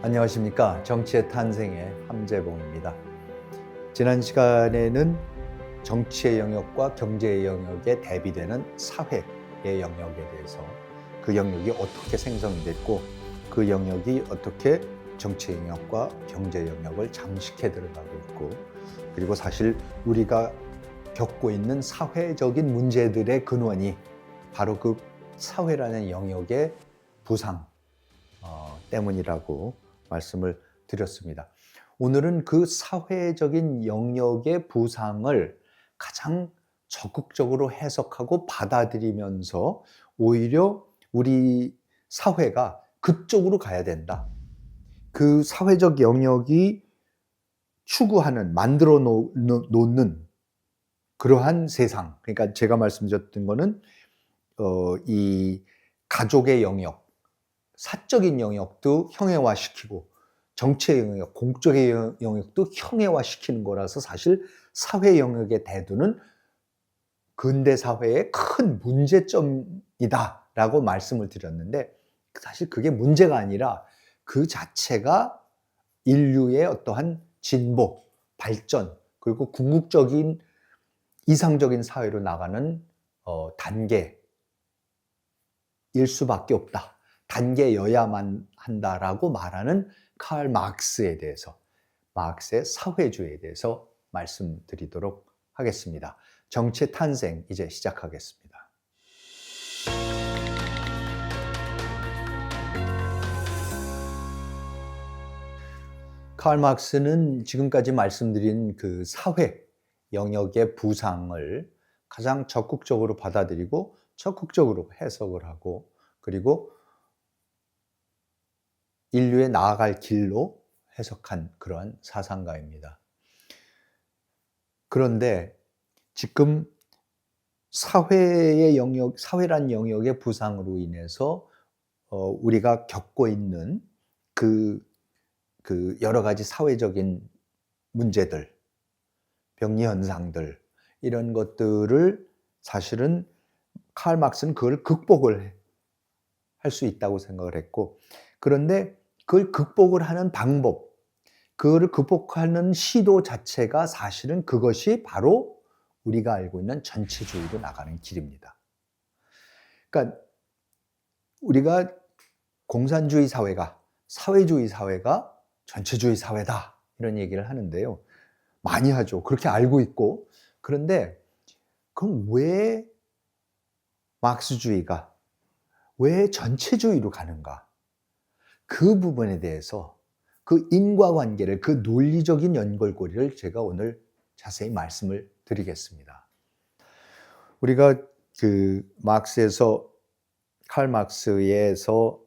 안녕하십니까. 정치의 탄생의 함재봉입니다. 지난 시간에는 정치의 영역과 경제의 영역에 대비되는 사회의 영역에 대해서 그 영역이 어떻게 생성이 됐고 그 영역이 어떻게 정치의 영역과 경제 영역을 잠식해 들어가고 있고 그리고 사실 우리가 겪고 있는 사회적인 문제들의 근원이 바로 그 사회라는 영역의 부상 때문이라고 말씀을 드렸습니다. 오늘은 그 사회적인 영역의 부상을 가장 적극적으로 해석하고 받아들이면서 오히려 우리 사회가 그쪽으로 가야 된다. 그 사회적 영역이 추구하는, 만들어 놓는 그러한 세상. 그러니까 제가 말씀드렸던 거는 이 가족의 영역, 사적인 영역도 형해화시키고 정치의 영역, 공적의 영역도 형해화시키는 거라서 사실 사회 영역의 대두는 근대 사회의 큰 문제점이다라고 말씀을 드렸는데 사실 그게 문제가 아니라 그 자체가 인류의 어떠한 진보, 발전, 그리고 궁극적인 이상적인 사회로 나가는 단계일 수밖에 없다. 단계여야만 한다라고 말하는 칼 마르크스에 대해서, 마르크스의 사회주의에 대해서 말씀드리도록 하겠습니다. 정치의 탄생 이제 시작하겠습니다. 칼 마르크스는 지금까지 말씀드린 그 사회 영역의 부상을 가장 적극적으로 받아들이고 적극적으로 해석을 하고 그리고 인류의 나아갈 길로 해석한 그러한 사상가입니다. 그런데 지금 사회의 영역, 사회란 영역의 부상으로 인해서 우리가 겪고 있는 그 여러 가지 사회적인 문제들, 병리 현상들 이런 것들을 사실은 칼 마르크스는 그걸 극복을 할 수 있다고 생각을 했고 그런데 그걸 극복을 하는 방법, 그거를 극복하는 시도 자체가 사실은 그것이 바로 우리가 알고 있는 전체주의로 나가는 길입니다. 그러니까 우리가 공산주의 사회가, 사회주의 사회가 전체주의 사회다 이런 얘기를 하는데요. 많이 하죠. 그렇게 알고 있고 그런데 그럼 왜 마르크스주의가 왜 전체주의로 가는가? 그 부분에 대해서 그 인과관계를, 그 논리적인 연결고리를 제가 오늘 자세히 말씀을 드리겠습니다. 우리가 그 마르크스에서, 칼 마르크스에서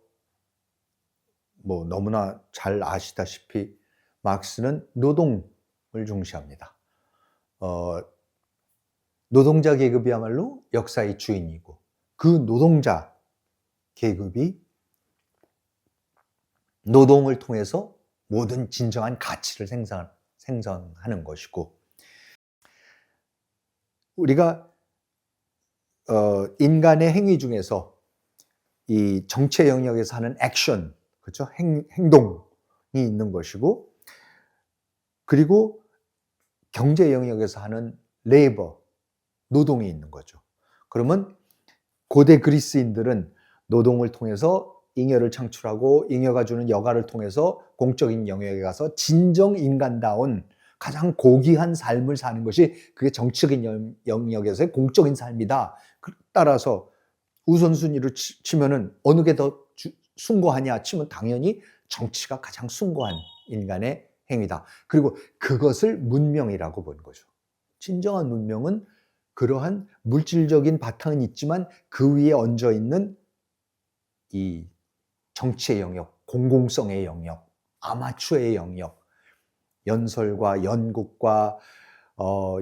뭐 너무나 잘 아시다시피 마르크스는 노동을 중시합니다. 노동자 계급이야말로 역사의 주인이고 그 노동자 계급이 노동을 통해서 모든 진정한 가치를 생성하는 것이고 우리가 인간의 행위 중에서 이 정체 영역에서 하는 액션, 그렇죠? 행동이 있는 것이고 그리고 경제 영역에서 하는 레이버, 노동이 있는 거죠. 그러면 고대 그리스인들은 노동을 통해서 잉여를 창출하고 잉여가 주는 여가를 통해서 공적인 영역에 가서 진정 인간다운 가장 고귀한 삶을 사는 것이 그게 정치적인 영역에서의 공적인 삶이다. 따라서 우선순위로 치면은 어느 게 더 숭고하냐 치면 당연히 정치가 가장 숭고한 인간의 행위다. 그리고 그것을 문명이라고 보는 거죠. 진정한 문명은 그러한 물질적인 바탕은 있지만 그 위에 얹어 있는 이 정치의 영역, 공공성의 영역, 아마추어의 영역, 연설과 연극과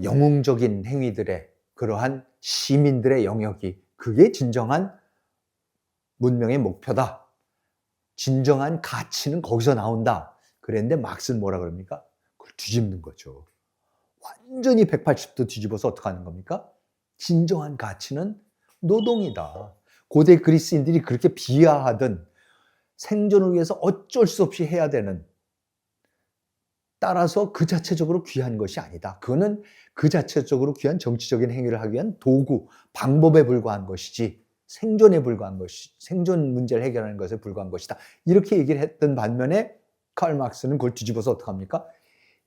영웅적인 행위들의 그러한 시민들의 영역이 그게 진정한 문명의 목표다. 진정한 가치는 거기서 나온다. 그랬는데 마르크스는 뭐라 그럽니까? 그걸 뒤집는 거죠. 완전히 180도 뒤집어서 어떻게 하는 겁니까? 진정한 가치는 노동이다. 고대 그리스인들이 그렇게 비하하던 생존을 위해서 어쩔 수 없이 해야 되는, 따라서 그 자체적으로 귀한 것이 아니다. 그거는 그 자체적으로 귀한 정치적인 행위를 하기 위한 도구, 방법에 불과한 것이지 생존에 불과한 것이, 생존 문제를 해결하는 것에 불과한 것이다. 이렇게 얘기를 했던 반면에 칼 막스는 그걸 뒤집어서 어떡합니까?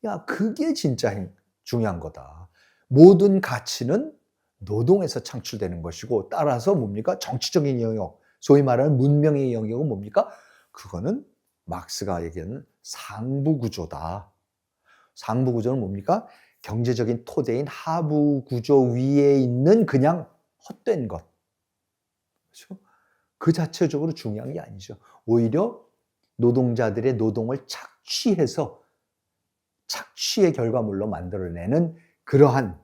야, 그게 진짜 중요한 거다. 모든 가치는 노동에서 창출되는 것이고, 따라서 뭡니까? 정치적인 영역, 소위 말하는 문명의 영역은 뭡니까? 그거는 막스가 얘기하는 상부구조다. 상부구조는 뭡니까? 경제적인 토대인 하부구조 위에 있는 그냥 헛된 것. 그렇죠? 그 자체적으로 중요한 게 아니죠. 오히려 노동자들의 노동을 착취해서 착취의 결과물로 만들어내는 그러한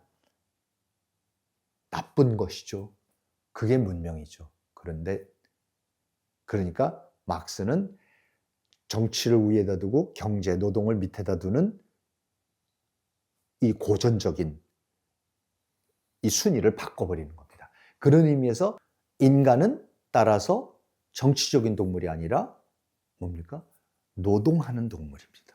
나쁜 것이죠. 그게 문명이죠. 그러니까 막스는 정치를 위에다 두고 경제, 노동을 밑에다 두는 이 고전적인 이 순위를 바꿔버리는 겁니다. 그런 의미에서 인간은 따라서 정치적인 동물이 아니라 뭡니까? 노동하는 동물입니다.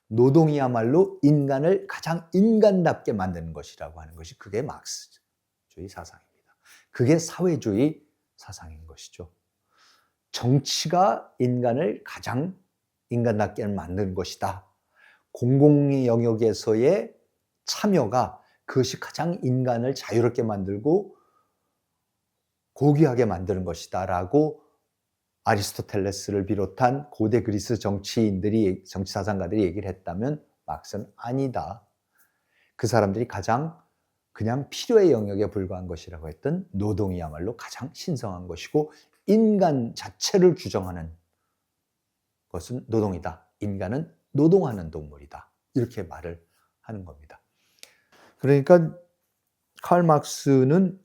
노동이야말로 인간을 가장 인간답게 만드는 것이라고 하는 것이 그게 막스주의 사상입니다. 그게 사회주의 사상인 것이죠. 정치가 인간을 가장 인간답게 만드는 것이다. 공공의 영역에서의 참여가 그것이 가장 인간을 자유롭게 만들고 고귀하게 만드는 것이다 라고 아리스토텔레스를 비롯한 고대 그리스 정치인들이, 정치사상가들이 얘기를 했다면 막스는 아니다. 그 사람들이 가장 그냥 필요의 영역에 불과한 것이라고 했던 노동이야말로 가장 신성한 것이고 인간 자체를 규정하는 것은 노동이다. 인간은 노동하는 동물이다. 이렇게 말을 하는 겁니다. 그러니까 칼 막스는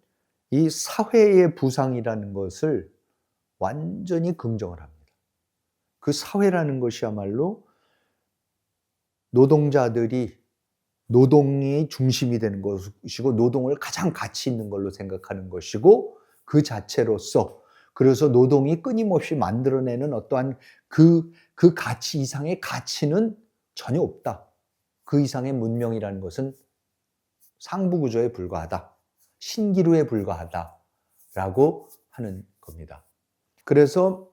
이 사회의 부상이라는 것을 완전히 긍정을 합니다. 그 사회라는 것이야말로 노동자들이 노동이 중심이 되는 것이고 노동을 가장 가치 있는 걸로 생각하는 것이고 그 자체로서 그래서 노동이 끊임없이 만들어내는 어떠한 그 가치 이상의 가치는 전혀 없다. 그 이상의 문명이라는 것은 상부구조에 불과하다. 신기루에 불과하다라고 하는 겁니다. 그래서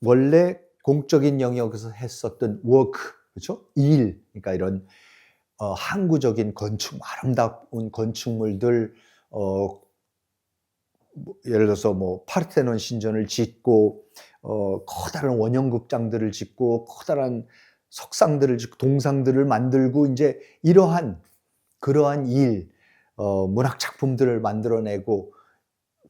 원래 공적인 영역에서 했었던 워크, 그렇죠? 일, 그러니까 이런 항구적인 건축, 아름다운 건축물들, 예를 들어서 뭐 파르테논 신전을 짓고 커다란 원형극장들을 짓고 커다란 석상들을 짓고 동상들을 만들고 이제 그러한 일, 문학 작품들을 만들어내고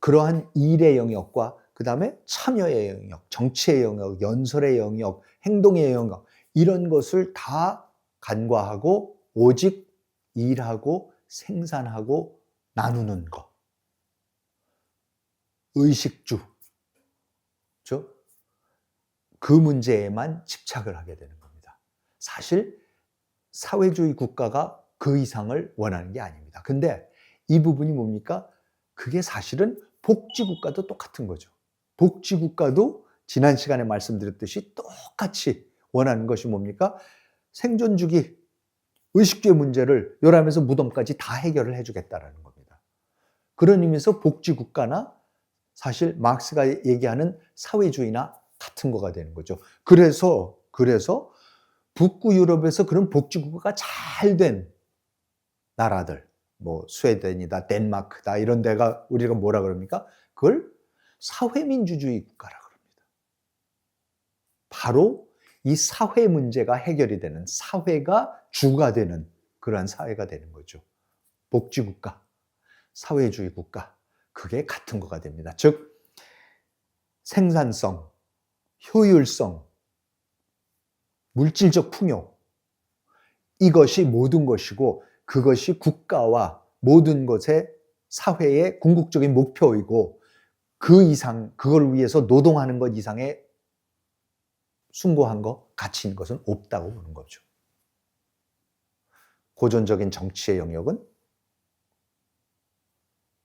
그러한 일의 영역과 그 다음에 참여의 영역, 정치의 영역, 연설의 영역, 행동의 영역 이런 것을 다 간과하고 오직 일하고 생산하고 나누는 것. 의식주, 그렇죠? 그 문제에만 집착을 하게 되는 겁니다. 사실 사회주의 국가가 그 이상을 원하는 게 아닙니다. 근데 이 부분이 뭡니까? 그게 사실은 복지국가도 똑같은 거죠. 복지국가도 지난 시간에 말씀드렸듯이 똑같이 원하는 것이 뭡니까? 생존주기, 의식주의 문제를 요람에서 무덤까지 다 해결을 해주겠다라는 겁니다. 그런 의미에서 복지국가나 사실 마크스가 얘기하는 사회주의나 같은 거가 되는 거죠. 그래서 북구 유럽에서 그런 복지국가가 잘 된 나라들, 뭐 스웨덴이다, 덴마크다 이런 데가 우리가 뭐라 그럽니까? 그걸 사회민주주의 국가라 그럽니다. 바로 이 사회 문제가 해결이 되는 사회가 주가 되는 그러한 사회가 되는 거죠. 복지국가, 사회주의 국가 그게 같은 거가 됩니다. 즉 생산성, 효율성, 물질적 풍요 이것이 모든 것이고 그것이 국가와 모든 것의 사회의 궁극적인 목표이고 그 이상 그걸 위해서 노동하는 것 이상의 숭고한 것, 가치 있는 것은 없다고 보는 거죠. 고전적인 정치의 영역은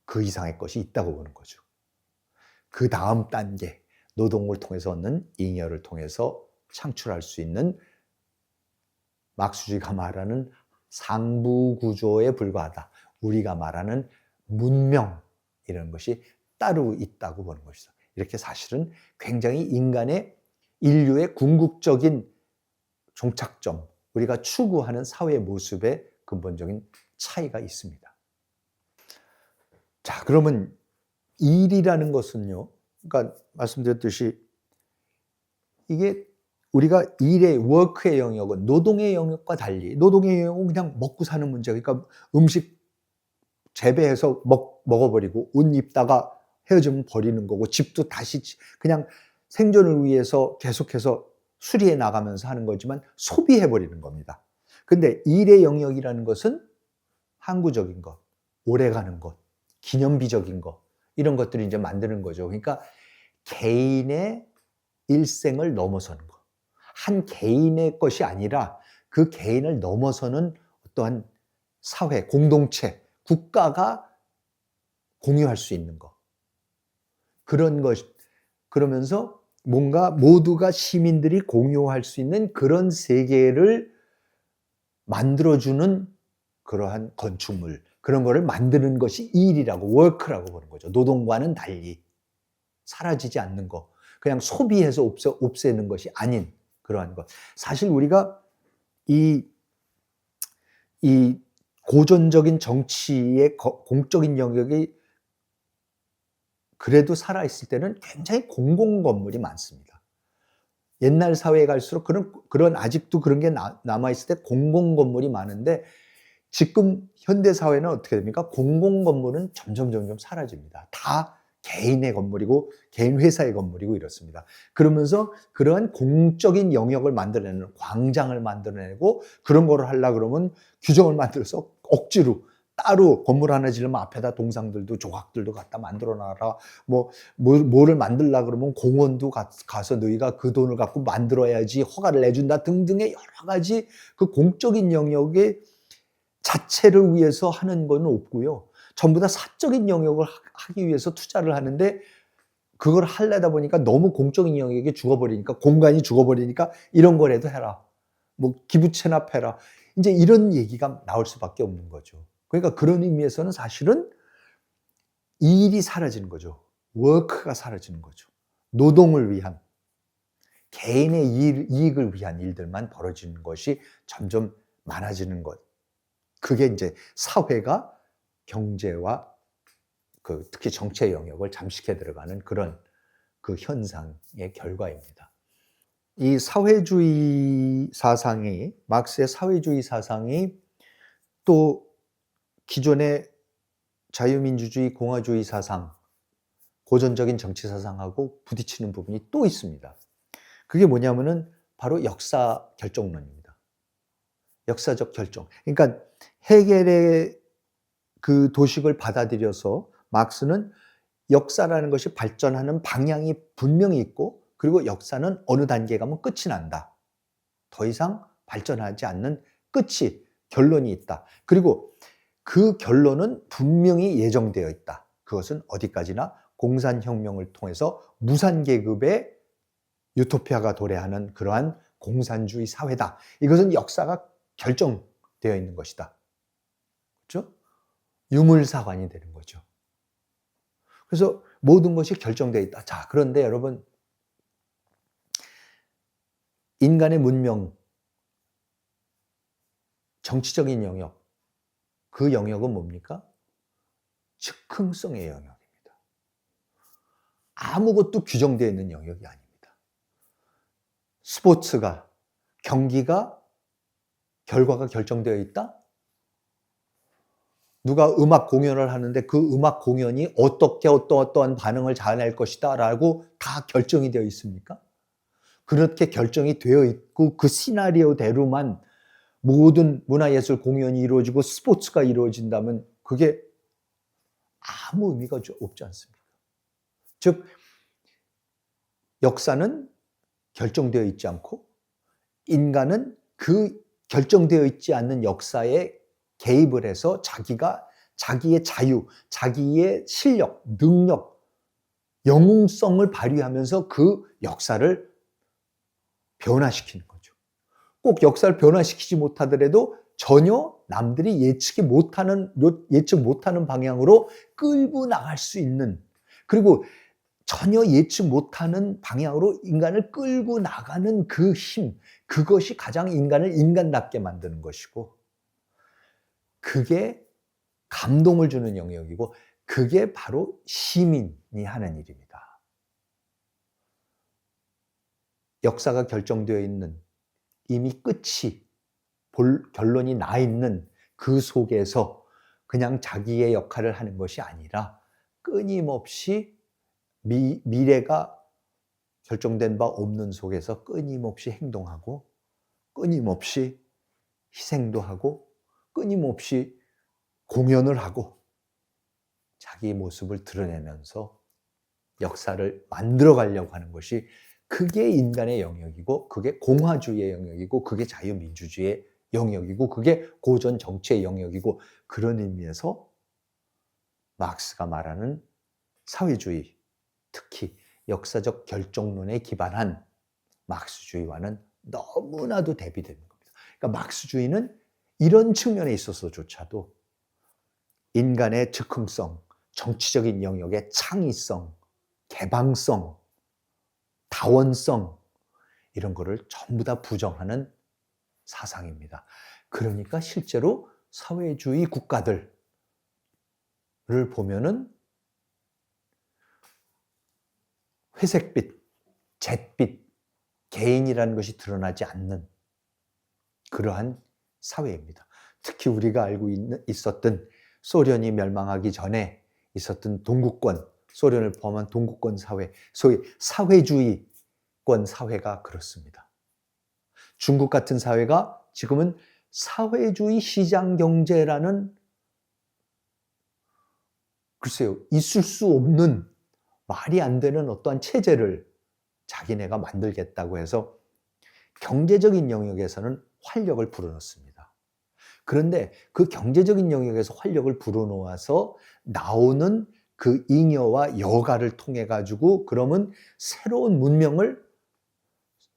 그 이상의 것이 있다고 보는 거죠. 그 다음 단계, 노동을 통해서 얻는 잉여를 통해서 창출할 수 있는 막스주의가 말하는 상부 구조에 불과하다. 우리가 말하는 문명 이런 것이 따로 있다고 보는 것이죠. 이렇게 사실은 굉장히 인류의 궁극적인 종착점, 우리가 추구하는 사회 모습의 근본적인 차이가 있습니다. 자, 그러면 일이라는 것은요, 그러니까 말씀드렸듯이 이게 우리가 일의 워크의 영역은 노동의 영역과 달리, 노동의 영역은 그냥 먹고 사는 문제, 그러니까 음식 재배해서 먹어버리고 옷 입다가 헤어지면 버리는 거고, 집도 다시 그냥 생존을 위해서 계속해서 수리해 나가면서 하는 거지만 소비해 버리는 겁니다. 근데 일의 영역이라는 것은 항구적인 것, 오래가는 것, 기념비적인 것, 이런 것들을 이제 만드는 거죠. 그러니까 개인의 일생을 넘어서는 것, 한 개인의 것이 아니라 그 개인을 넘어서는 어떠한 사회, 공동체, 국가가 공유할 수 있는 것, 그런 것, 그러면서 뭔가 모두가 시민들이 공유할 수 있는 그런 세계를 만들어주는 그러한 건축물, 그런 거를 만드는 것이 일이라고, 워크라고 보는 거죠. 노동과는 달리 사라지지 않는 거, 그냥 소비해서 없애는 것이 아닌 그러한 것. 사실 우리가 이 고전적인 정치의 공적인 영역이 그래도 살아있을 때는 굉장히 공공건물이 많습니다. 옛날 사회에 갈수록 그런 아직도 그런 게 남아있을 때 공공건물이 많은데, 지금 현대사회는 어떻게 됩니까? 공공건물은 점점 사라집니다. 다 개인의 건물이고 개인 회사의 건물이고 이렇습니다. 그러면서 그러한 공적인 영역을 만들어내는 광장을 만들어내고, 그런 거를 하려고 그러면 규정을 만들어서 억지로 따로 건물 하나 지으면 앞에다 동상들도 조각들도 갖다 만들어 놔라. 뭐를 만들려고 그러면 공원도 가서 너희가 그 돈을 갖고 만들어야지 허가를 내준다 등등의 여러 가지 그 공적인 영역의 자체를 위해서 하는 건 없고요. 전부 다 사적인 영역을 하기 위해서 투자를 하는데, 그걸 하려다 보니까 너무 공적인 영역이 죽어버리니까, 공간이 죽어버리니까 이런 거라도 해라. 기부 체납해라. 이제 이런 얘기가 나올 수밖에 없는 거죠. 그러니까 그런 의미에서는 사실은 일이 사라지는 거죠. 워크가 사라지는 거죠. 노동을 위한, 개인의 이익을 위한 일들만 벌어지는 것이 점점 많아지는 것. 그게 이제 사회가 경제와 특히 정치의 영역을 잠식해 들어가는 그런 그 현상의 결과입니다. 이 사회주의 사상이, 막스의 사회주의 사상이 또 기존의 자유민주주의, 공화주의 사상, 고전적인 정치 사상하고 부딪히는 부분이 또 있습니다. 그게 뭐냐면은 바로 역사 결정론입니다. 역사적 결정. 그러니까 헤겔의 그 도식을 받아들여서 막스는 역사라는 것이 발전하는 방향이 분명히 있고, 그리고 역사는 어느 단계에 가면 끝이 난다. 더 이상 발전하지 않는 끝이, 결론이 있다. 그리고 그 결론은 분명히 예정되어 있다. 그것은 어디까지나 공산혁명을 통해서 무산계급의 유토피아가 도래하는 그러한 공산주의 사회다. 이것은 역사가 결정되어 있는 것이다. 그렇죠? 유물사관이 되는 거죠. 그래서 모든 것이 결정되어 있다. 자, 그런데 여러분, 인간의 문명, 정치적인 영역, 그 영역은 뭡니까? 즉흥성의 영역입니다. 아무것도 규정되어 있는 영역이 아닙니다. 스포츠가, 경기가 결과가 결정되어 있다? 누가 음악 공연을 하는데 그 음악 공연이 어떻게 어떠한 반응을 자아낼 것이다 라고 다 결정이 되어 있습니까? 그렇게 결정이 되어 있고 그 시나리오대로만 모든 문화예술 공연이 이루어지고 스포츠가 이루어진다면 그게 아무 의미가 없지 않습니까? 즉, 역사는 결정되어 있지 않고 인간은 그 결정되어 있지 않는 역사에 개입을 해서 자기의 자유, 자기의 실력, 능력, 영웅성을 발휘하면서 그 역사를 변화시키는 거죠. 꼭 역사를 변화시키지 못하더라도 전혀 남들이 예측 못하는 방향으로 끌고 나갈 수 있는, 그리고 전혀 예측 못하는 방향으로 인간을 끌고 나가는 그 힘, 그것이 가장 인간을 인간답게 만드는 것이고, 그게 감동을 주는 영역이고, 그게 바로 시민이 하는 일입니다. 역사가 결정되어 있는, 이미 끝이 결론이 나 있는 그 속에서 그냥 자기의 역할을 하는 것이 아니라 끊임없이 미래가 결정된 바 없는 속에서 끊임없이 행동하고, 끊임없이 희생도 하고, 끊임없이 공연을 하고, 자기 모습을 드러내면서 역사를 만들어 가려고 하는 것이, 그게 인간의 영역이고, 그게 공화주의의 영역이고, 그게 자유민주주의의 영역이고, 그게 고전 정치의 영역이고, 그런 의미에서 마르크스가 말하는 사회주의, 특히 역사적 결정론에 기반한 마르크스주의와는 너무나도 대비되는 겁니다. 그러니까 마르크스주의는 이런 측면에 있어서조차도 인간의 즉흥성, 정치적인 영역의 창의성, 개방성, 다원성, 이런 거를 전부 다 부정하는 사상입니다. 그러니까 실제로 사회주의 국가들을 보면은 회색빛, 잿빛, 개인이라는 것이 드러나지 않는 그러한 사회입니다. 특히 우리가 알고 있었던 소련이 멸망하기 전에 있었던 동구권, 소련을 포함한 동구권 사회, 소위 사회주의권 사회가 그렇습니다. 중국 같은 사회가 지금은 사회주의 시장 경제라는, 글쎄요, 있을 수 없는, 말이 안 되는 어떠한 체제를 자기네가 만들겠다고 해서 경제적인 영역에서는 활력을 불어넣습니다. 그런데 그 경제적인 영역에서 활력을 불어넣어서 나오는 그 잉여와 여가를 통해 가지고, 그러면 새로운 문명을,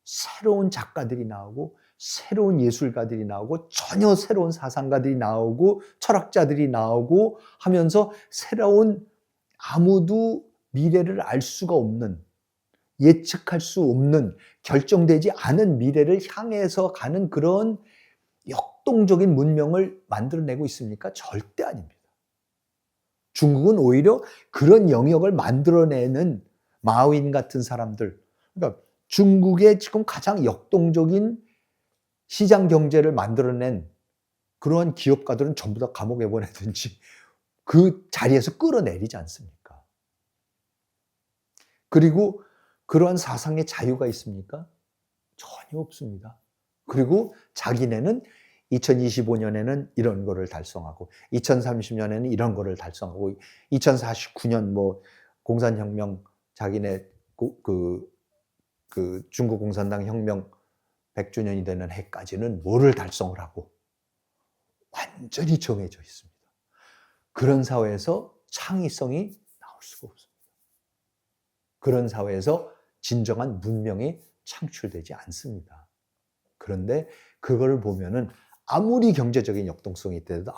새로운 작가들이 나오고, 새로운 예술가들이 나오고, 전혀 새로운 사상가들이 나오고, 철학자들이 나오고 하면서 새로운, 아무도 미래를 알 수가 없는, 예측할 수 없는, 결정되지 않은 미래를 향해서 가는 그런 역동적인 문명을 만들어내고 있습니까? 절대 아닙니다. 중국은 오히려 그런 영역을 만들어내는 마오인 같은 사람들, 그러니까 중국의 지금 가장 역동적인 시장 경제를 만들어낸 그러한 기업가들은 전부 다 감옥에 보내든지 그 자리에서 끌어내리지 않습니까? 그리고 그러한 사상의 자유가 있습니까? 전혀 없습니다. 그리고 자기네는 2025년에는 이런 거를 달성하고, 2030년에는 이런 거를 달성하고, 2049년 뭐 공산혁명, 자기네 그 중국 공산당 혁명 100주년이 되는 해까지는 뭐를 달성을 하고, 완전히 정해져 있습니다. 그런 사회에서 창의성이 나올 수가 없습니다. 그런 사회에서 진정한 문명이 창출되지 않습니다. 그런데 그걸 보면은 아무리 경제적인 역동성이 있더라도,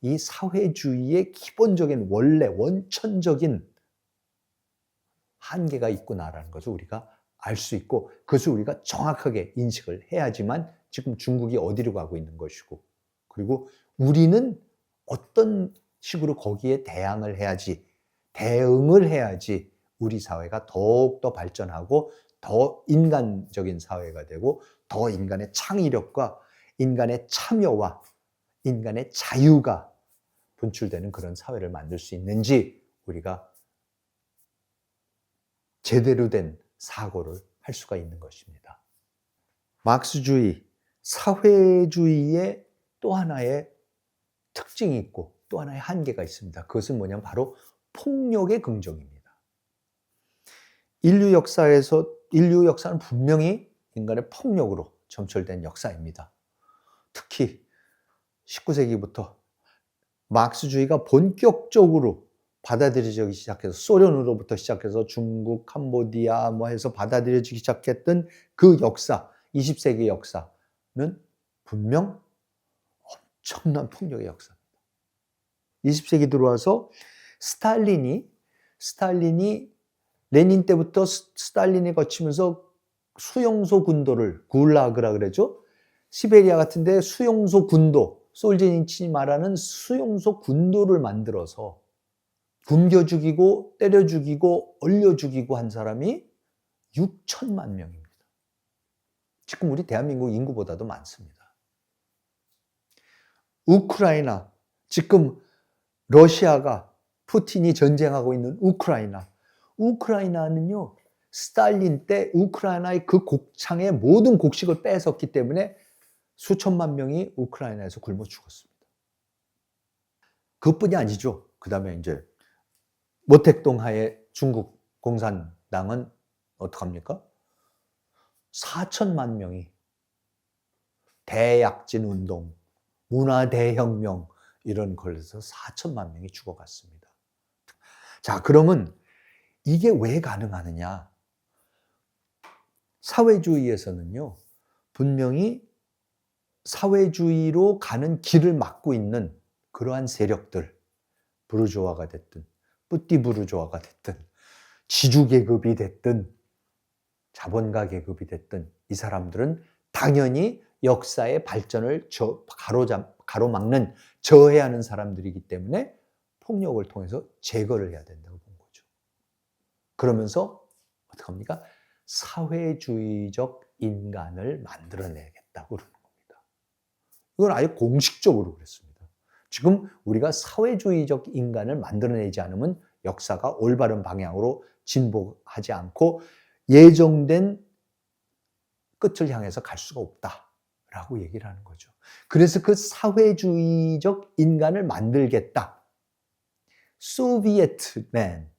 이 사회주의의 기본적인, 원래 원천적인 한계가 있구나라는 것을 우리가 알 수 있고, 그것을 우리가 정확하게 인식을 해야지만 지금 중국이 어디로 가고 있는 것이고, 그리고 우리는 어떤 식으로 거기에 대응을 해야지 우리 사회가 더욱더 발전하고 더 인간적인 사회가 되고, 더 인간의 창의력과 인간의 참여와 인간의 자유가 분출되는 그런 사회를 만들 수 있는지, 우리가 제대로 된 사고를 할 수가 있는 것입니다. 마르크스주의, 사회주의의 또 하나의 특징이 있고 또 하나의 한계가 있습니다. 그것은 뭐냐면 바로 폭력의 긍정입니다. 인류 역사는 분명히 인간의 폭력으로 점철된 역사입니다. 특히 19세기부터 마르크스주의가 본격적으로 받아들여지기 시작해서 소련으로부터 시작해서 중국, 캄보디아 뭐 해서 받아들여지기 시작했던 그 역사, 20세기 역사는 분명 엄청난 폭력의 역사입니다. 20세기 들어와서 스탈린이 레닌 때부터 스탈린이 거치면서 수용소 군도를 굴라그라 그러죠. 시베리아 같은 데 수용소 군도, 솔제니친이 말하는 수용소 군도를 만들어서 굶겨 죽이고 때려 죽이고 얼려 죽이고 한 사람이 6천만 명입니다. 지금 우리 대한민국 인구보다도 많습니다. 우크라이나, 지금 러시아가 푸틴이 전쟁하고 있는 우크라이나는요, 스탈린 때 우크라이나의 그 곡창의 모든 곡식을 뺏었기 때문에 수천만 명이 우크라이나에서 굶어 죽었습니다. 그것뿐이 아니죠. 그 다음에 이제 모택동 하에 중국 공산당은 어떡합니까? 4천만 명이 대약진 운동, 문화대혁명 이런 걸로서 4천만 명이 죽어갔습니다. 자, 그러면 이게 왜 가능하느냐? 사회주의에서는요, 분명히 사회주의로 가는 길을 막고 있는 그러한 세력들, 부르주아가 됐든 뿌띠 부르주아가 됐든 지주계급이 됐든 자본가 계급이 됐든 이 사람들은 당연히 역사의 발전을 가로막는, 저해하는 사람들이기 때문에 폭력을 통해서 제거를 해야 된다고 본 거죠. 그러면서 어떡합니까? 사회주의적 인간을 만들어내겠다고 그러는 겁니다. 이건 아예 공식적으로 그랬습니다. 지금 우리가 사회주의적 인간을 만들어내지 않으면 역사가 올바른 방향으로 진보하지 않고 예정된 끝을 향해서 갈 수가 없다라고 얘기를 하는 거죠. 그래서 그 사회주의적 인간을 만들겠다. 소비에트맨,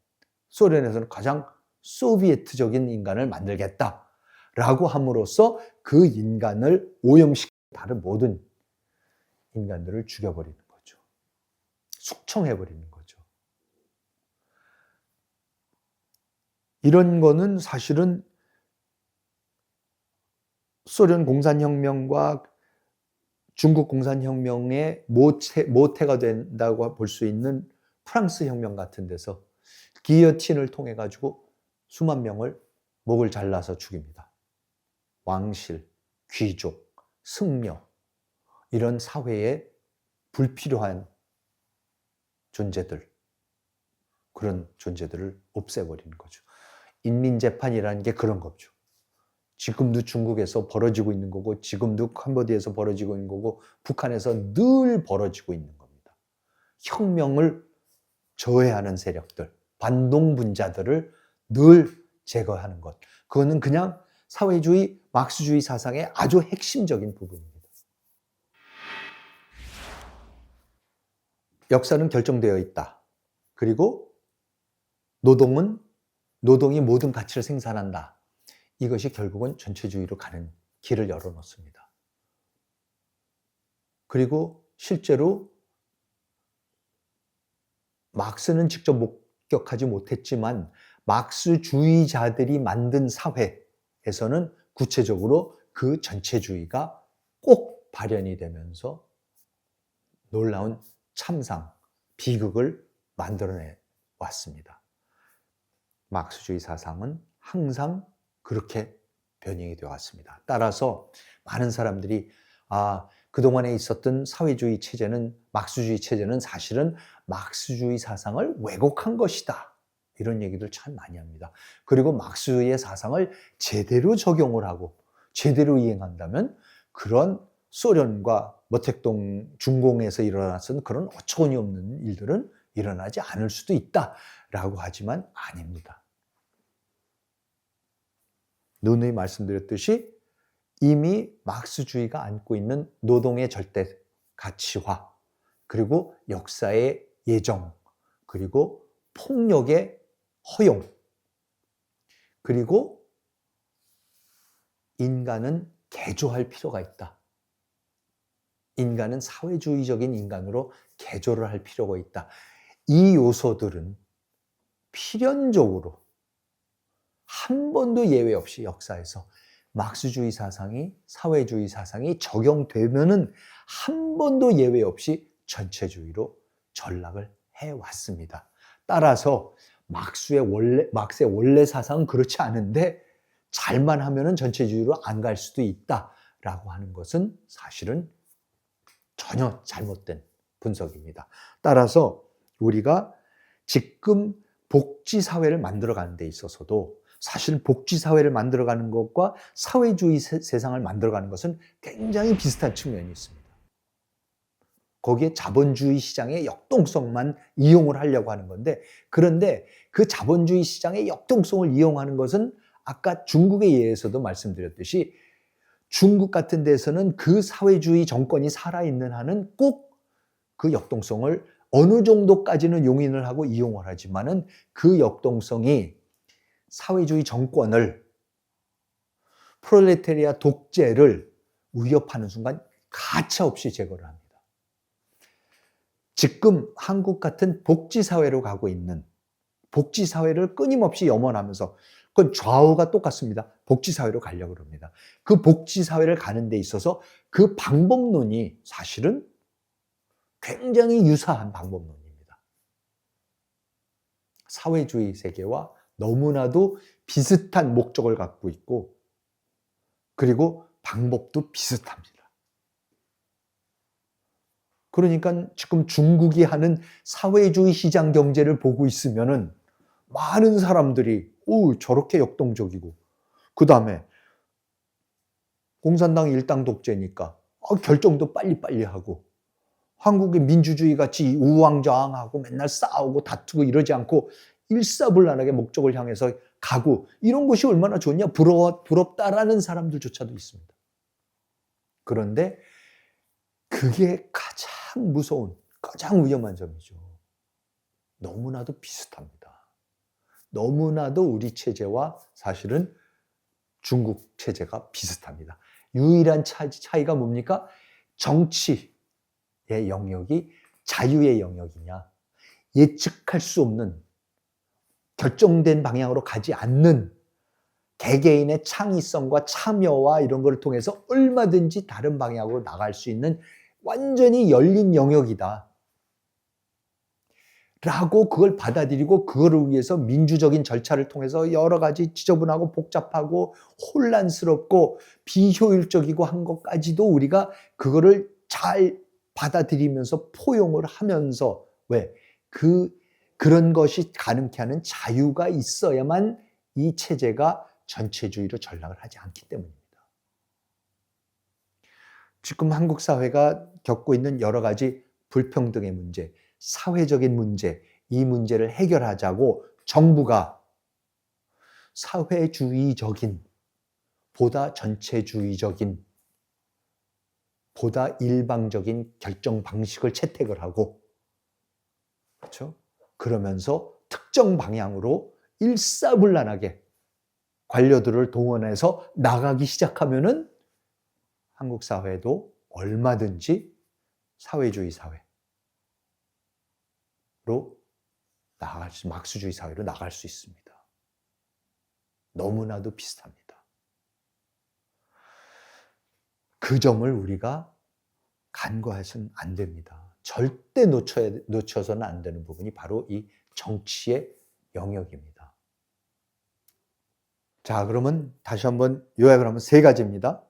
소련에서는 가장 소비에트적인 인간을 만들겠다라고 함으로써 그 인간을 오염시키는 다른 모든 인간들을 죽여버리는 거죠. 숙청해버리는 거죠. 이런 거는 사실은 소련 공산혁명과 중국 공산혁명의 모태가 된다고 볼 수 있는 프랑스 혁명 같은 데서 기여틴을 통해 가지고 수만 명을 목을 잘라서 죽입니다. 왕실, 귀족, 승려 이런 사회에 불필요한 존재들, 그런 존재들을 없애버리는 거죠. 인민재판이라는 게 그런 거죠. 지금도 중국에서 벌어지고 있는 거고 지금도 캄보디아에서 벌어지고 있는 거고 북한에서 늘 벌어지고 있는 겁니다. 혁명을 저해하는 세력들, 반동분자들을 늘 제거하는 것. 그거는 그냥 사회주의, 막스주의 사상의 아주 핵심적인 부분입니다. 역사는 결정되어 있다. 그리고 노동이 모든 가치를 생산한다. 이것이 결국은 전체주의로 가는 길을 열어놓습니다. 그리고 실제로 막스는 직접 목격하지 못했지만 막스주의자들이 만든 사회에서는 구체적으로 그 전체주의가 꼭 발현이 되면서 놀라운 참상, 비극을 만들어내 왔습니다. 막스주의 사상은 항상 그렇게 변형이 되어 왔습니다. 따라서 많은 사람들이 그동안에 있었던 사회주의 체제는, 막스주의 체제는 사실은 막스주의 사상을 왜곡한 것이다. 이런 얘기들 참 많이 합니다. 그리고 막스주의의 사상을 제대로 적용을 하고 제대로 이행한다면 그런 소련과 모택동 중공에서 일어났던 그런 어처구니 없는 일들은 일어나지 않을 수도 있다라고 하지만 아닙니다. 누누이 말씀드렸듯이 이미 막스주의가 안고 있는 노동의 절대 가치화, 그리고 역사의 예정, 그리고 폭력의 허용, 그리고 인간은 개조할 필요가 있다. 인간은 사회주의적인 인간으로 개조를 할 필요가 있다. 이 요소들은 필연적으로 한 번도 예외 없이 역사에서 막스주의 사상이, 사회주의 사상이 적용되면은 한 번도 예외 없이 전체주의로 전락을 해왔습니다. 따라서 막스의 원래 사상은 그렇지 않은데 잘만 하면은 전체주의로 안 갈 수도 있다라고 하는 것은 사실은 전혀 잘못된 분석입니다. 따라서 우리가 지금 복지사회를 만들어가는 데 있어서도 사실 복지사회를 만들어가는 것과 사회주의 세상을 만들어가는 것은 굉장히 비슷한 측면이 있습니다. 거기에 자본주의 시장의 역동성만 이용을 하려고 하는 건데, 그런데 그 자본주의 시장의 역동성을 이용하는 것은 아까 중국에 의해서도 말씀드렸듯이 중국 같은 데서는 그 사회주의 정권이 살아있는 한은 꼭 그 역동성을 어느 정도까지는 용인을 하고 이용을 하지만은 그 역동성이 사회주의 정권을, 프롤레타리아 독재를 위협하는 순간 가차없이 제거를 합니다. 지금 한국 같은 복지사회로 가고 있는, 복지사회를 끊임없이 염원하면서, 그건 좌우가 똑같습니다. 복지사회로 가려고 합니다. 그 복지사회를 가는 데 있어서 그 방법론이 사실은 굉장히 유사한 방법론입니다. 사회주의 세계와 너무나도 비슷한 목적을 갖고 있고, 그리고 방법도 비슷합니다. 그러니까 지금 중국이 하는 사회주의 시장 경제를 보고 있으면은 많은 사람들이 저렇게 역동적이고, 그 다음에 공산당 일당 독재니까 결정도 빨리빨리 하고, 한국의 민주주의 같이 우왕좌왕하고 맨날 싸우고 다투고 이러지 않고 일사불란하게 목적을 향해서 가고, 이런 것이 얼마나 좋냐, 부럽다라는 사람들조차도 있습니다. 그런데 그게 가장 무서운, 가장 위험한 점이죠. 너무나도 비슷합니다. 너무나도 우리 체제와 사실은 중국 체제가 비슷합니다. 유일한 차이가 뭡니까? 정치의 영역이 자유의 영역이냐, 예측할 수 없는 결정된 방향으로 가지 않는 개개인의 창의성과 참여와 이런 걸 통해서 얼마든지 다른 방향으로 나갈 수 있는 완전히 열린 영역이다 라고 그걸 받아들이고, 그거를 위해서 민주적인 절차를 통해서 여러 가지 지저분하고 복잡하고 혼란스럽고 비효율적이고 한 것까지도 우리가 그거를 잘 받아들이면서 포용을 하면서, 왜? 그런 것이 가능케 하는 자유가 있어야만 이 체제가 전체주의로 전락을 하지 않기 때문입니다. 지금 한국 사회가 겪고 있는 여러 가지 불평등의 문제, 사회적인 문제, 이 문제를 해결하자고 정부가 사회주의적인, 보다 전체주의적인, 보다 일방적인 결정 방식을 채택을 하고, 그렇죠? 그러면서 특정 방향으로 일사불란하게 관료들을 동원해서 나가기 시작하면은 한국 사회도 얼마든지 사회주의 사회로 막스주의 사회로 나갈 수 있습니다. 너무나도 비슷합니다. 그 점을 우리가 간과해서는 안 됩니다. 절대 놓쳐서는 안 되는 부분이 바로 이 정치의 영역입니다. 자, 그러면 다시 한번 요약을 하면 세 가지입니다.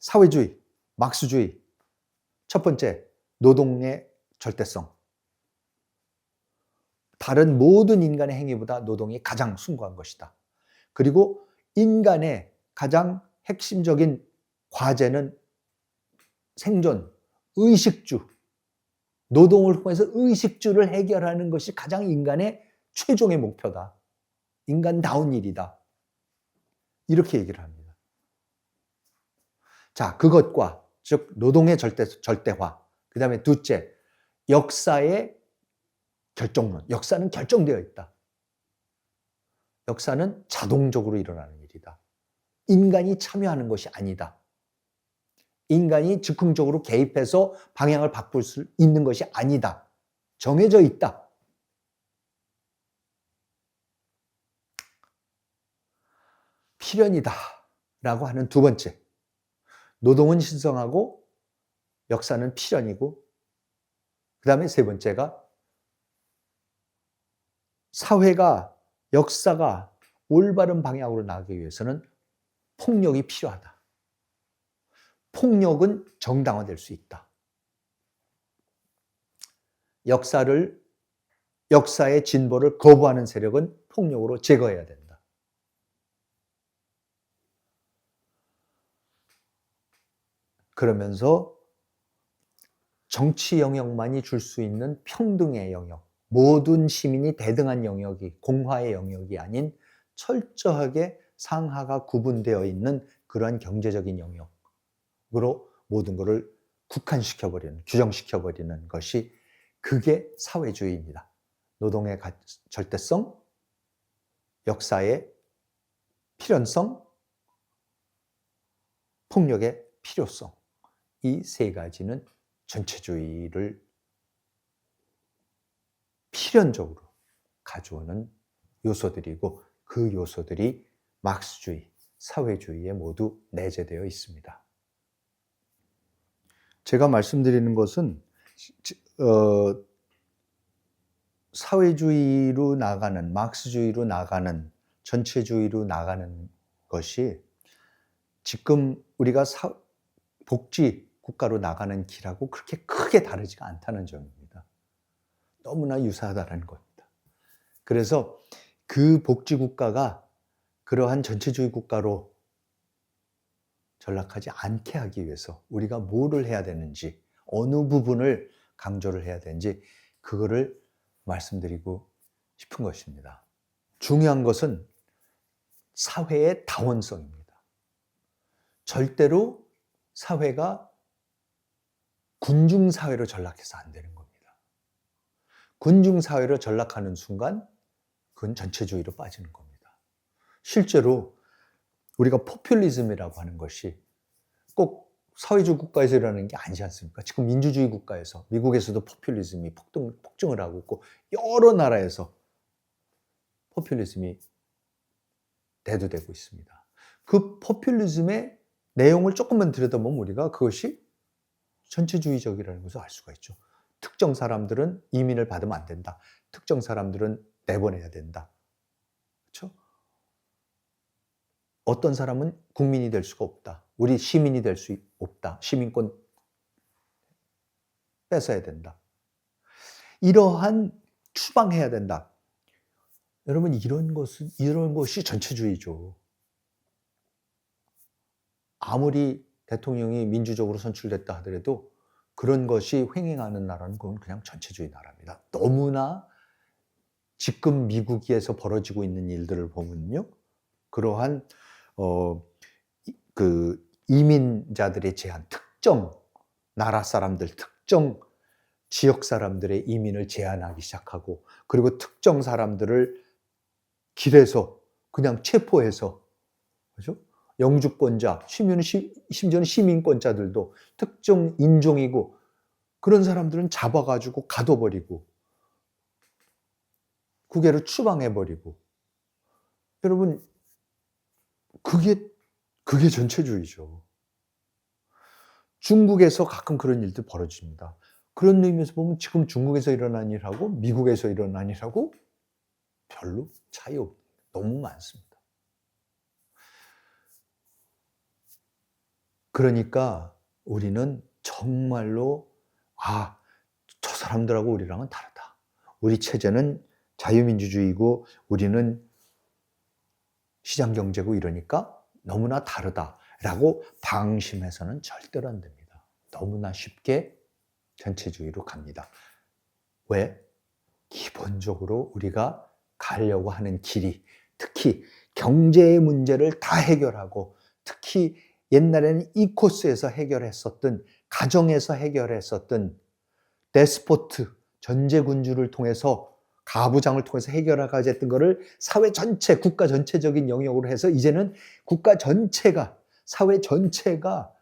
사회주의, 막스주의. 첫 번째, 노동의 절대성. 다른 모든 인간의 행위보다 노동이 가장 숭고한 것이다. 그리고 인간의 가장 핵심적인 과제는 생존, 의식주. 노동을 통해서 의식주를 해결하는 것이 가장 인간의 최종의 목표다. 인간다운 일이다. 이렇게 얘기를 합니다. 자, 그것과 즉 노동의 절대화. 그 다음에 둘째, 역사의 결정론. 역사는 결정되어 있다. 역사는 자동적으로 일어나는 일이다. 인간이 참여하는 것이 아니다. 인간이 즉흥적으로 개입해서 방향을 바꿀 수 있는 것이 아니다. 정해져 있다. 필연이다 라고 하는 두 번째, 노동은 신성하고 역사는 필연이고, 그 다음에 세 번째가 사회가, 역사가 올바른 방향으로 나가기 위해서는 폭력이 필요하다. 폭력은 정당화될 수 있다. 역사의 진보를 거부하는 세력은 폭력으로 제거해야 된다. 그러면서 정치 영역만이 줄 수 있는 평등의 영역, 모든 시민이 대등한 영역이, 공화의 영역이 아닌 철저하게 상하가 구분되어 있는 그러한 경제적인 영역으로 모든 것을 국한시켜버리는, 규정시켜버리는 것이, 그게 사회주의입니다. 노동의 절대성, 역사의 필연성, 폭력의 필요성, 이 세 가지는 전체주의를 필연적으로 가져오는 요소들이고, 그 요소들이 막스주의, 사회주의에 모두 내재되어 있습니다. 제가 말씀드리는 것은 사회주의로 나가는, 막스주의로 나가는, 전체주의로 나가는 것이 지금 우리가 복지 국가로 나가는 길하고 그렇게 크게 다르지가 않다는 점입니다. 너무나 유사하다는 겁니다. 그래서 그 복지 국가가 그러한 전체주의 국가로 전락하지 않게 하기 위해서 우리가 뭐를 해야 되는지, 어느 부분을 강조를 해야 되는지, 그거를 말씀드리고 싶은 것입니다. 중요한 것은 사회의 다원성입니다. 절대로 사회가 군중사회로 전락해서 안 되는 겁니다. 군중사회로 전락하는 순간 그건 전체주의로 빠지는 겁니다. 실제로 우리가 포퓰리즘이라고 하는 것이 꼭 사회주의 국가에서 일어나는 게 아니지 않습니까? 지금 민주주의 국가에서, 미국에서도 포퓰리즘이 폭증을 하고 있고, 여러 나라에서 포퓰리즘이 대두되고 있습니다. 그 포퓰리즘의 내용을 조금만 들여다보면 우리가 그것이 전체주의적이라는 것을 알 수가 있죠. 특정 사람들은 이민을 받으면 안 된다. 특정 사람들은 내보내야 된다. 그렇죠? 어떤 사람은 국민이 될 수가 없다. 우리 시민이 될 수 없다. 시민권 뺏어야 된다. 이러한 추방해야 된다. 여러분, 이런 것이 전체주의죠. 아무리 대통령이 민주적으로 선출됐다 하더라도 그런 것이 횡행하는 나라는 그건 그냥 전체주의 나라입니다. 너무나 지금 미국에서 벌어지고 있는 일들을 보면요, 그러한 그 이민자들의 제한, 특정 나라 사람들, 특정 지역 사람들의 이민을 제한하기 시작하고, 그리고 특정 사람들을 길에서 그냥 체포해서, 그죠? 영주권자, 심지어는 시민권자들도 특정 인종이고 그런 사람들은 잡아가지고 가둬버리고 국외로 추방해버리고. 여러분, 그게 전체주의죠. 중국에서 가끔 그런 일들 벌어집니다. 그런 의미에서 보면 지금 중국에서 일어난 일하고 미국에서 일어난 일하고 별로 차이 너무 많습니다. 그러니까 우리는 정말로 저 사람들하고 우리랑은 다르다. 우리 체제는 자유민주주의고 우리는 시장경제고 이러니까 너무나 다르다라고 방심해서는 절대로 안 됩니다. 너무나 쉽게 전체주의로 갑니다. 왜? 기본적으로 우리가 가려고 하는 길이, 특히 경제의 문제를 다 해결하고, 특히 옛날에는 이 코스에서 해결했었던, 가정에서 해결했었던 데스포트, 전제군주를 통해서, 가부장을 통해서 해결하고자 했던 것을 사회 전체, 국가 전체적인 영역으로 해서 이제는 국가 전체가, 사회 전체가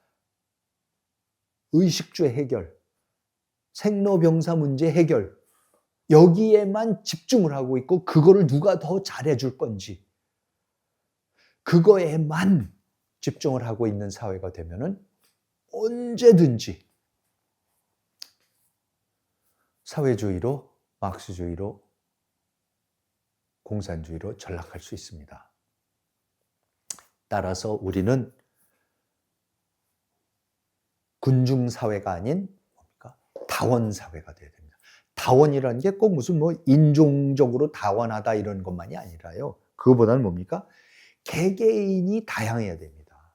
의식주의 해결, 생로병사 문제 해결, 여기에만 집중을 하고 있고, 그거를 누가 더 잘해줄 건지, 그거에만 집중을 하고 있는 사회가 되면은 언제든지 사회주의로, 마크스주의로, 공산주의로 전락할 수 있습니다. 따라서 우리는 군중사회가 아닌 뭡니까? 다원사회가 돼야 됩니다. 다원이라는 게 꼭 무슨 뭐 인종적으로 다원하다 이런 것만이 아니라요. 그거보다는 뭡니까? 개개인이 다양해야 됩니다.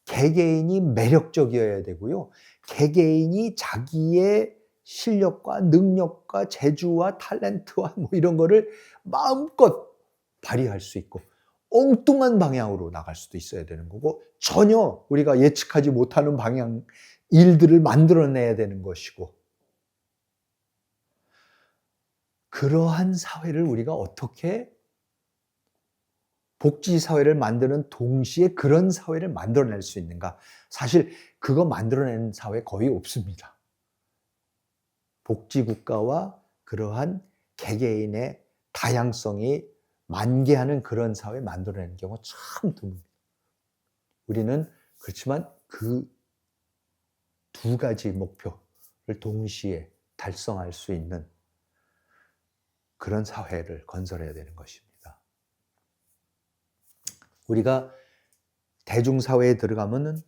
개개인이 매력적이어야 되고요. 개개인이 자기의 실력과 능력과 재주와 탤런트와 뭐 이런 거를 마음껏 발휘할 수 있고 엉뚱한 방향으로 나갈 수도 있어야 되는 거고 전혀 우리가 예측하지 못하는 방향 일들을 만들어내야 되는 것이고 그러한 사회를 우리가 어떻게 복지사회를 만드는 동시에 그런 사회를 만들어낼 수 있는가? 사실 그거 만들어내는 사회 거의 없습니다. 복지국가와 그러한 개개인의 다양성이 만개하는 그런 사회 만들어내는 경우 참 드뭅니다. 우리는 그렇지만 그 두 가지 목표를 동시에 달성할 수 있는 그런 사회를 건설해야 되는 것입니다. 우리가 대중사회에 들어가면은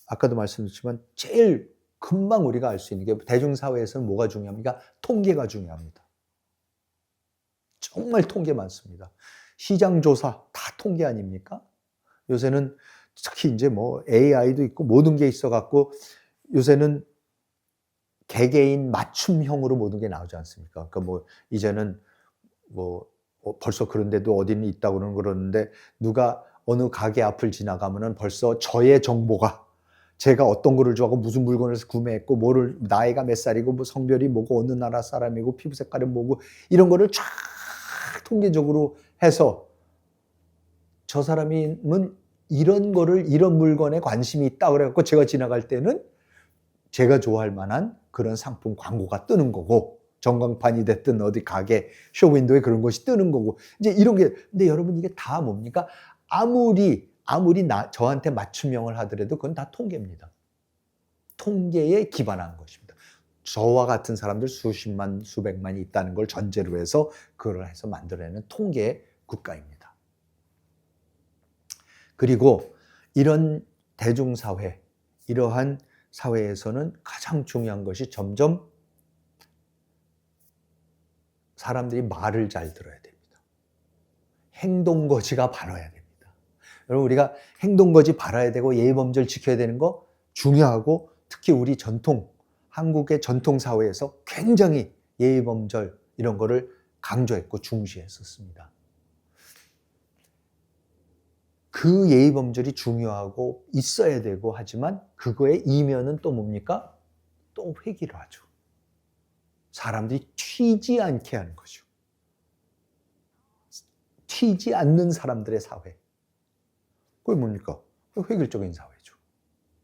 아까도 말씀드렸지만 제일 금방 우리가 알 수 있는 게 대중사회에서는 뭐가 중요합니까? 통계가 중요합니다. 정말 통계 많습니다. 시장조사 다 통계 아닙니까? 요새는 특히 이제 뭐 AI도 있고 모든 게 있어갖고 요새는 개개인 맞춤형으로 모든 게 나오지 않습니까? 그러니까 뭐 이제는 뭐 벌써 그런 데도 어디는 있다고 그러는데 누가 어느 가게 앞을 지나가면은 벌써 저의 정보가 제가 어떤 거를 좋아하고 무슨 물건을 구매했고 뭐를 나이가 몇 살이고 뭐 성별이 뭐고 어느 나라 사람이고 피부 색깔이 뭐고 이런 거를 쫙 통계적으로 해서 저 사람은 이런 거를 이런 물건에 관심이 있다 그래갖고 제가 지나갈 때는 제가 좋아할 만한 그런 상품 광고가 뜨는 거고 전광판이 됐든 어디 가게 쇼윈도에 그런 것이 뜨는 거고 이제 이런 게 근데 여러분 이게 다 뭡니까? 아무리 저한테 맞춤형을 하더라도 그건 다 통계입니다. 통계에 기반한 것입니다. 저와 같은 사람들 수십만 수백만이 있다는 걸 전제로 해서 그걸 해서 만들어내는 통계 국가입니다. 그리고 이런 대중사회 이러한 사회에서는 가장 중요한 것이 점점 사람들이 말을 잘 들어야 됩니다. 행동거지가 바라야 됩니다. 여러분 우리가 행동거지 바라야 되고 예의범절 지켜야 되는 거 중요하고 특히 우리 한국의 전통사회에서 굉장히 예의범절 이런 거를 강조했고 중시했었습니다. 그 예의범절이 중요하고 있어야 되고 하지만 그거의 이면은 또 뭡니까? 또 회귀를 하죠. 사람들이 튀지 않게 하는 거죠. 튀지 않는 사람들의 사회. 그게 뭡니까? 획일적인 사회죠.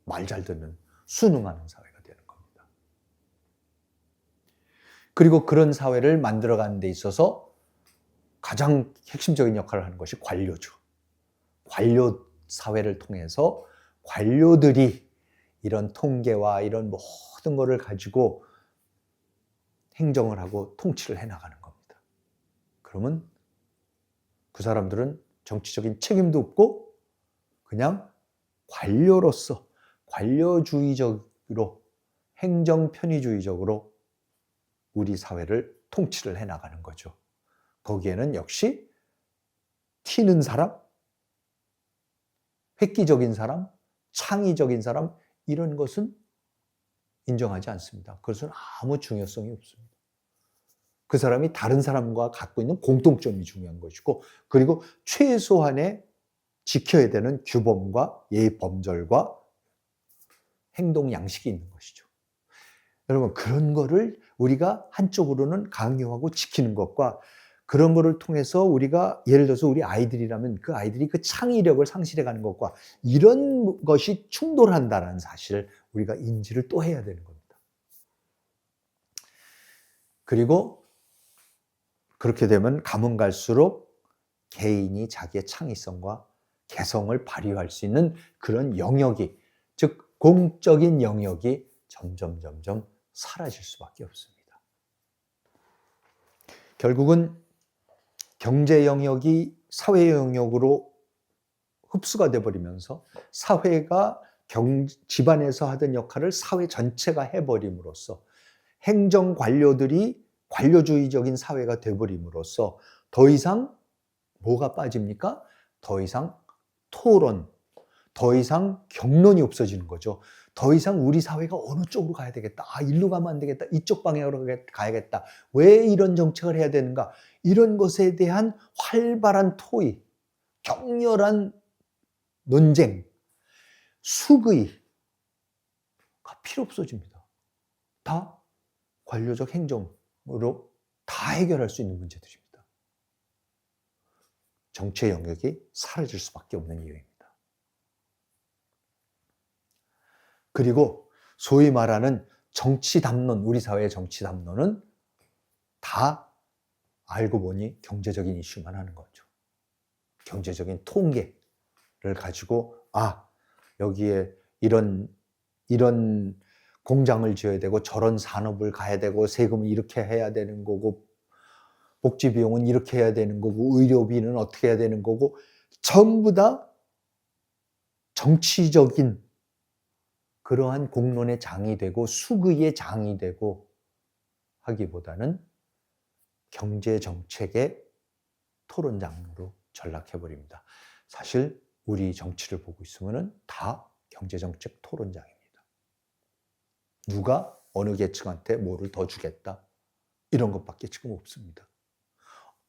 말 잘 듣는, 순응하는 사회가 되는 겁니다. 그리고 그런 사회를 만들어가는 데 있어서 가장 핵심적인 역할을 하는 것이 관료죠. 관료 사회를 통해서 관료들이 이런 통계와 이런 모든 것을 가지고 행정을 하고 통치를 해나가는 겁니다. 그러면 그 사람들은 정치적인 책임도 없고 그냥 관료로서 관료주의적으로 행정 편의주의적으로 우리 사회를 통치를 해나가는 거죠. 거기에는 역시 튀는 사람, 획기적인 사람, 창의적인 사람 이런 것은 인정하지 않습니다. 그것은 아무 중요성이 없습니다. 그 사람이 다른 사람과 갖고 있는 공통점이 중요한 것이고 그리고 최소한의 지켜야 되는 규범과 예의범절과 행동 양식이 있는 것이죠. 여러분 그런 거를 우리가 한쪽으로는 강요하고 지키는 것과 그런 거를 통해서 우리가 예를 들어서 우리 아이들이라면 그 아이들이 그 창의력을 상실해가는 것과 이런 것이 충돌한다는 사실을 우리가 인지를 또 해야 되는 겁니다. 그리고 그렇게 되면 가면 갈수록 개인이 자기의 창의성과 개성을 발휘할 수 있는 그런 영역이, 즉 공적인 영역이 점점 사라질 수밖에 없습니다. 결국은 경제 영역이 사회 영역으로 흡수가 돼버리면서 사회가 집안에서 하던 역할을 사회 전체가 해버림으로써 행정 관료들이 관료주의적인 사회가 돼버림으로써 더 이상 뭐가 빠집니까? 더 이상 토론, 더 이상 경론이 없어지는 거죠. 더 이상 우리 사회가 어느 쪽으로 가야 되겠다. 일로 가면 안 되겠다. 이쪽 방향으로 가야겠다. 왜 이런 정책을 해야 되는가? 이런 것에 대한 활발한 토의, 격렬한 논쟁, 수의가 필요 없어집니다. 다 관료적 행정으로 다 해결할 수 있는 문제들입니다. 정치의 영역이 사라질 수밖에 없는 이유입니다. 그리고 소위 말하는 정치 담론, 우리 사회의 정치 담론은 다 알고 보니 경제적인 이슈만 하는 거죠. 경제적인 통계를 가지고 여기에 이런 공장을 지어야 되고 저런 산업을 가야 되고 세금을 이렇게 해야 되는 거고 복지 비용은 이렇게 해야 되는 거고 의료비는 어떻게 해야 되는 거고 전부 다 정치적인 그러한 공론의 장이 되고 수의의 장이 되고 하기보다는 경제정책의 토론장으로 전락해버립니다. 사실 우리 정치를 보고 있으면 다 경제정책 토론장입니다. 누가 어느 계층한테 뭐를 더 주겠다 이런 것밖에 지금 없습니다.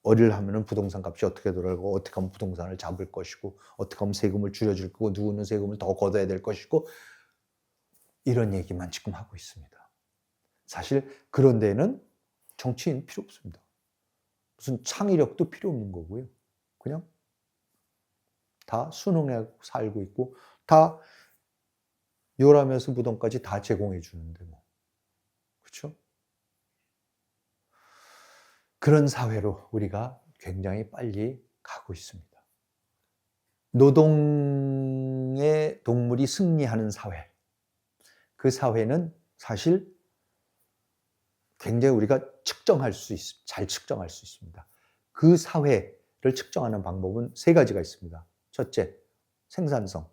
어딜 하면은 부동산 값이 어떻게 돌아가고 어떻게 하면 부동산을 잡을 것이고 어떻게 하면 세금을 줄여줄 거고 누구는 세금을 더 걷어야 될 것이고 이런 얘기만 지금 하고 있습니다. 사실 그런 데는 정치인 필요 없습니다. 무슨 창의력도 필요 없는 거고요. 그냥 다 순응하고 살고 있고 다 요람에서 무덤까지 다 제공해 주는데 뭐. 그렇죠? 그런 사회로 우리가 굉장히 빨리 가고 있습니다. 노동의 동물이 승리하는 사회. 그 사회는 사실 굉장히 우리가 잘 측정할 수 있습니다. 그 사회를 측정하는 방법은 세 가지가 있습니다. 첫째, 생산성.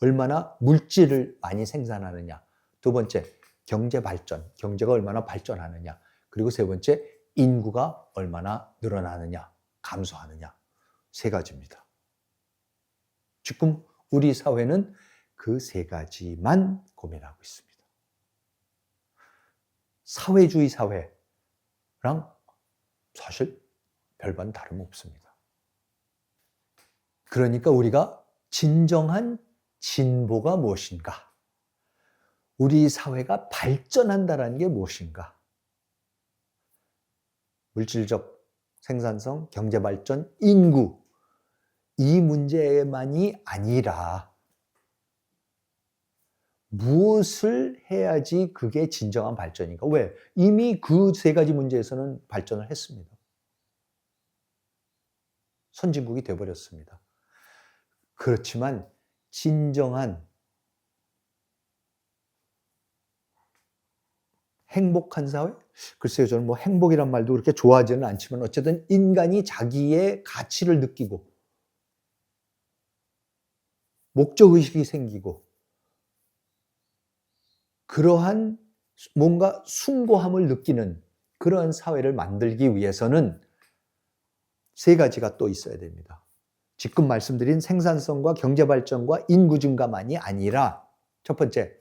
얼마나 물질을 많이 생산하느냐. 두 번째, 경제 발전. 경제가 얼마나 발전하느냐. 그리고 세 번째, 인구가 얼마나 늘어나느냐, 감소하느냐. 세 가지입니다. 지금 우리 사회는 그 세 가지만 고민하고 있습니다. 사회주의 사회랑 사실 별반 다름없습니다. 그러니까 우리가 진정한 진보가 무엇인가? 우리 사회가 발전한다는 게 무엇인가? 물질적 생산성, 경제발전, 인구 이 문제만이 아니라 무엇을 해야지 그게 진정한 발전인가? 왜? 이미 그 세 가지 문제에서는 발전을 했습니다. 선진국이 되어버렸습니다. 그렇지만 진정한 행복한 사회? 글쎄요, 저는 뭐 행복이란 말도 그렇게 좋아하지는 않지만 어쨌든 인간이 자기의 가치를 느끼고 목적의식이 생기고 그러한 뭔가 숭고함을 느끼는 그러한 사회를 만들기 위해서는 세 가지가 또 있어야 됩니다. 지금 말씀드린 생산성과 경제발전과 인구 증가만이 아니라 첫 번째,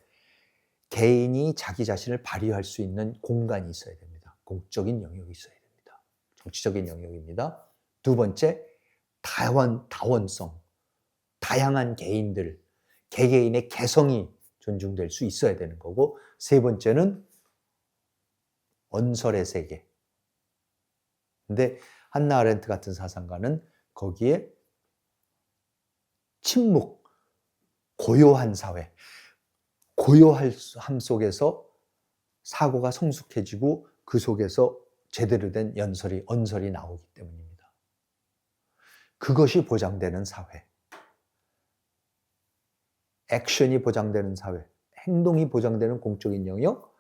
개인이 자기 자신을 발휘할 수 있는 공간이 있어야 됩니다. 공적인 영역이 있어야 됩니다. 정치적인 영역입니다. 두 번째, 다원성, 다양한 개인들, 개개인의 개성이 존중될 수 있어야 되는 거고 세 번째는 언설의 세계. 근데 한나 아렌트 같은 사상가는 거기에 침묵, 고요한 사회, 고요함 속에서 사고가 성숙해지고 그 속에서 제대로 된 언설이 나오기 때문입니다. 그것이 보장되는 사회. 액션이 보장되는 사회. 행동이 보장되는 공적인 영역,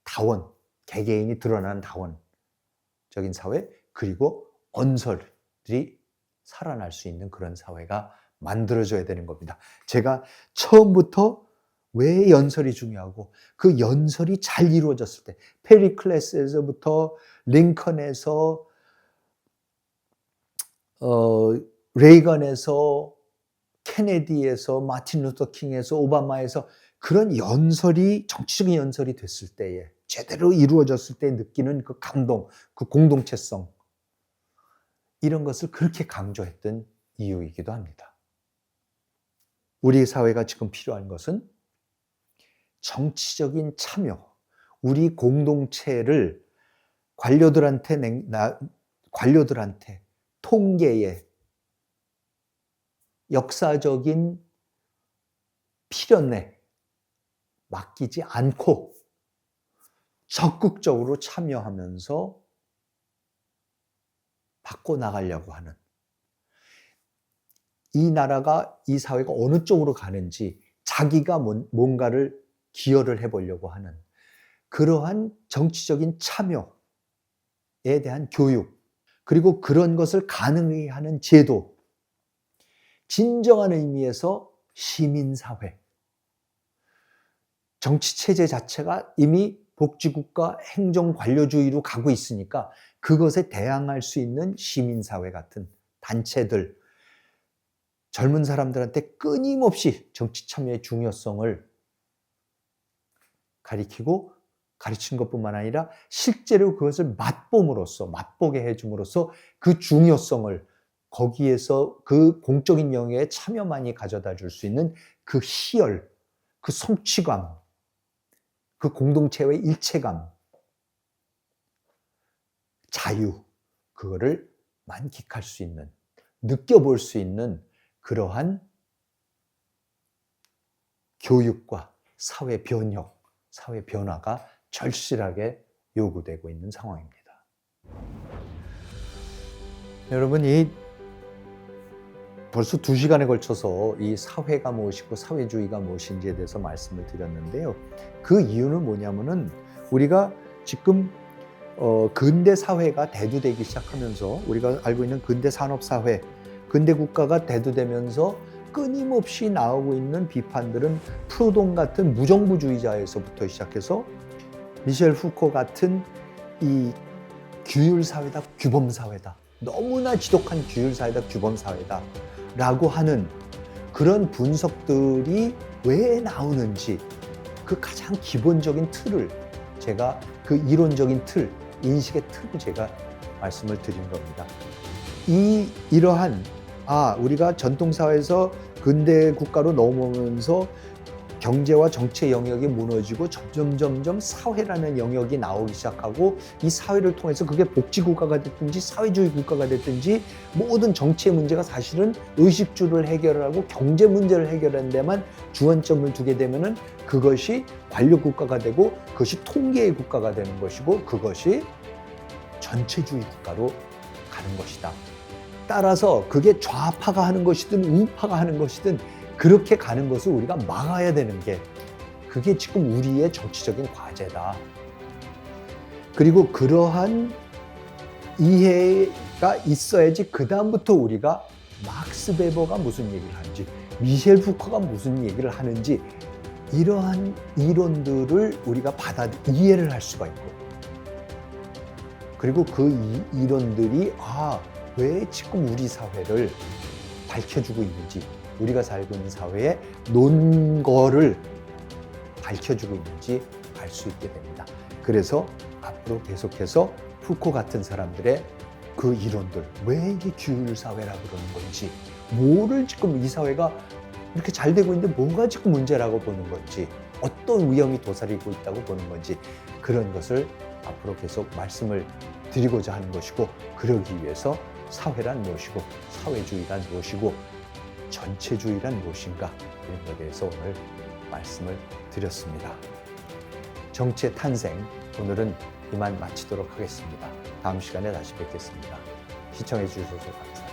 다원, 개개인이 드러나는 다원적인 사회, 그리고 언설들이 살아날 수 있는 그런 사회가 만들어져야 되는 겁니다. 제가 처음부터 왜 연설이 중요하고 그 연설이 잘 이루어졌을 때 페리클레스에서부터 링컨에서 레이건에서 케네디에서 마틴 루터 킹에서 오바마에서 그런 연설이 정치적인 연설이 됐을 때에 제대로 이루어졌을 때 느끼는 그 감동, 그 공동체성 이런 것을 그렇게 강조했던 이유이기도 합니다. 우리 사회가 지금 필요한 것은 정치적인 참여, 우리 공동체를 관료들한테 통계에 역사적인 필연에 맡기지 않고 적극적으로 참여하면서 바꿔나가려고 하는, 이 나라가, 이 사회가 어느 쪽으로 가는지 자기가 뭔가를 기여를 해보려고 하는 그러한 정치적인 참여에 대한 교육, 그리고 그런 것을 가능히 하는 제도, 진정한 의미에서 시민사회. 정치체제 자체가 이미 복지국가 행정관료주의로 가고 있으니까 그것에 대항할 수 있는 시민사회 같은 단체들, 젊은 사람들한테 끊임없이 정치 참여의 중요성을 가르친 것뿐만 아니라 실제로 그것을 맛보게 해줌으로써 그 중요성을, 거기에서 그 공적인 영역에 참여만이 가져다 줄 수 있는 그 희열, 그 성취감, 그 공동체의 일체감, 자유, 그거를 만끽할 수 있는, 느껴볼 수 있는 그러한 교육과 사회 변혁, 사회 변화가 절실하게 요구되고 있는 상황입니다. 여러분, 벌써 2시간에 걸쳐서 이 사회가 무엇이고 사회주의가 무엇인지에 대해서 말씀을 드렸는데요. 그 이유는 뭐냐면은 우리가 지금 근대 사회가 대두되기 시작하면서, 우리가 알고 있는 근대 산업사회, 근대 국가가 대두되면서 끊임없이 나오고 있는 비판들은 프루돈 같은 무정부주의자에서부터 시작해서 미셸 후코 같은 이 규율사회다, 규범사회다, 너무나 지독한 규율사회다, 규범사회다 라고 하는 그런 분석들이 왜 나오는지, 그 가장 기본적인 틀을, 제가 그 이론적인 틀, 인식의 틀을 제가 말씀을 드린 겁니다. 이러한 우리가 전통사회에서 근대 국가로 넘어오면서 경제와 정치의 영역이 무너지고 점점 사회라는 영역이 나오기 시작하고, 이 사회를 통해서 그게 복지국가가 됐든지 사회주의 국가가 됐든지 모든 정치의 문제가 사실은 의식주를 해결하고 경제 문제를 해결하는 데만 주안점을 두게 되면은 그것이 관료국가가 되고, 그것이 통계의 국가가 되는 것이고, 그것이 전체주의 국가로 가는 것이다. 따라서 그게 좌파가 하는 것이든 우파가 하는 것이든 그렇게 가는 것을 우리가 막아야 되는 게, 그게 지금 우리의 정치적인 과제다. 그리고 그러한 이해가 있어야지 그 다음부터 우리가 막스 베버가 무슨 얘기를 하는지, 미셸 후커가 무슨 얘기를 하는지, 이러한 이론들을 우리가 이해를 할 수가 있고, 그리고 그 이론들이 왜 지금 우리 사회를 밝혀주고 있는지, 우리가 살고 있는 사회의 논거를 밝혀주고 있는지 알 수 있게 됩니다. 그래서 앞으로 계속해서 후코 같은 사람들의 그 이론들, 왜 이게 규율사회라고 그러는 건지, 뭐를 지금 이 사회가 이렇게 잘 되고 있는데 뭐가 지금 문제라고 보는 건지, 어떤 위험이 도사리고 있다고 보는 건지, 그런 것을 앞으로 계속 말씀을 드리고자 하는 것이고, 그러기 위해서 사회란 무엇이고 사회주의란 무엇이고 전체주의란 무엇인가, 이런 것에 대해서 오늘 말씀을 드렸습니다. 정치의 탄생, 오늘은 이만 마치도록 하겠습니다. 다음 시간에 다시 뵙겠습니다. 시청해 주셔서 감사합니다.